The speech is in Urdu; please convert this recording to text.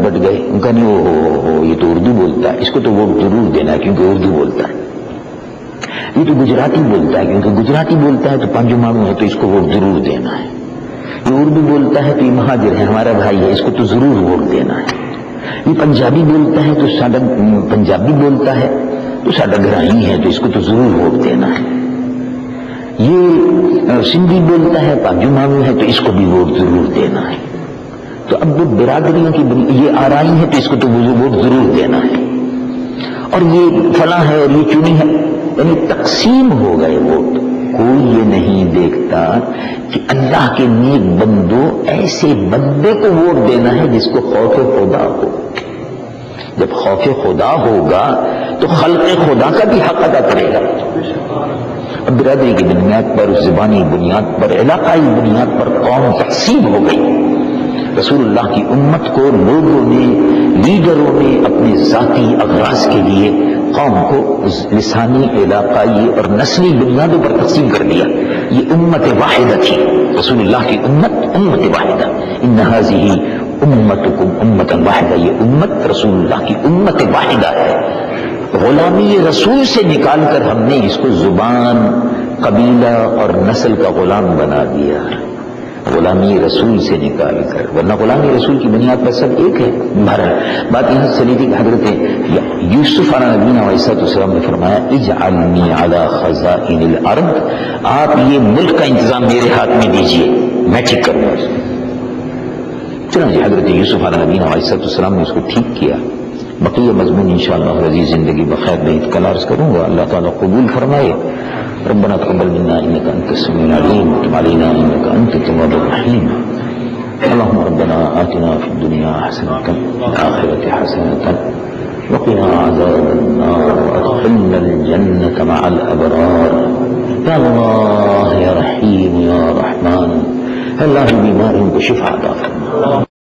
بٹ گئے، ان کا نہیں یہ تو اردو بولتا ہے، اس کو تو ووٹ ضرور دینا ہے کیونکہ اردو بولتا ہے، یہ تو گجراتی بولتا ہے کیونکہ گجراتی بولتا ہے تو پانجو مانو ہے تو اس کو ووٹ ضرور دینا ہے، یہ اردو بولتا ہے تو یہ مہاجر ہے ہمارا بھائی ہے اس کو تو ضرور ووٹ دینا ہے، یہ پنجابی بولتا ہے تو ساڈا پنجابی بولتا ہے تو ساڈا گرائی ہے تو اس کو تو ضرور ووٹ دینا ہے، یہ سندھی بولتا ہے پانجو مانو ہے تو اس کو بھی ووٹ ضرور دینا ہے، تو اب وہ برادریوں کی یہ آرائی ہے تو اس کو تو ووٹ ضرور دینا ہے، اور یہ فلاں ہے اور یہ چنی ہے، یعنی تقسیم ہو گئے ووٹ۔ کوئی یہ نہیں دیکھتا کہ اللہ کے نیک بندو ایسے بندے کو ووٹ دینا ہے جس کو خوف خدا ہو، جب خوف خدا ہوگا تو خلق خدا کا بھی حق ادا کرے گا۔ اب برادری کی بنیاد پر، زبانی بنیاد پر، علاقائی بنیاد پر قوم تقسیم ہو گئی۔ رسول اللہ کی امت کو لوگوں نے، لیڈروں نے اپنے ذاتی اغراض کے لیے قوم کو لسانی، علاقائی اور نسلی بنیادوں پر تقسیم کر دیا۔ یہ امت واحدہ تھی، رسول اللہ کی امت واحدہ، ان ھذہ امتکم امۃ واحدہ، یہ امت رسول اللہ کی امت واحدہ ہے۔ غلامی رسول سے نکال کر ہم نے اس کو زبان، قبیلہ اور نسل کا غلام بنا دیا، غلامی رسول سے نکال کر، ورنہ غلامی رسول کی بنیاد پر سب ایک ہے۔ بہرحال بات یہاں سے چلی تھی کہ حضرت یوسف علیہ نبینا علیہ السلام نے فرمایا اجعلنی علی خزائن الارض، آپ یہ ملک کا انتظام میرے ہاتھ میں دیجئے، میں ٹھیک کروں گا۔ چنانچہ حضرت یوسف علیہ نبینا علیہ السلام نے اس کو ٹھیک کیا۔ بقیہ مضمون انشاءاللہ عزیز زندگی بخیر میں کل عرض کروں گا، اللہ تعالیٰ قبول فرمائے۔ ربنا تقبل منا انك انت السميع العليم وتب علينا انك انت التواب الرحيم اللهم ربنا آتنا في الدنيا حسنة وفي الآخرة حسنة وقنا عذاب النار وادخلنا الجنة مع الأبرار يا الله يا رحيم يا رحمن اللہ بیماروں کو شفا عطا فرما۔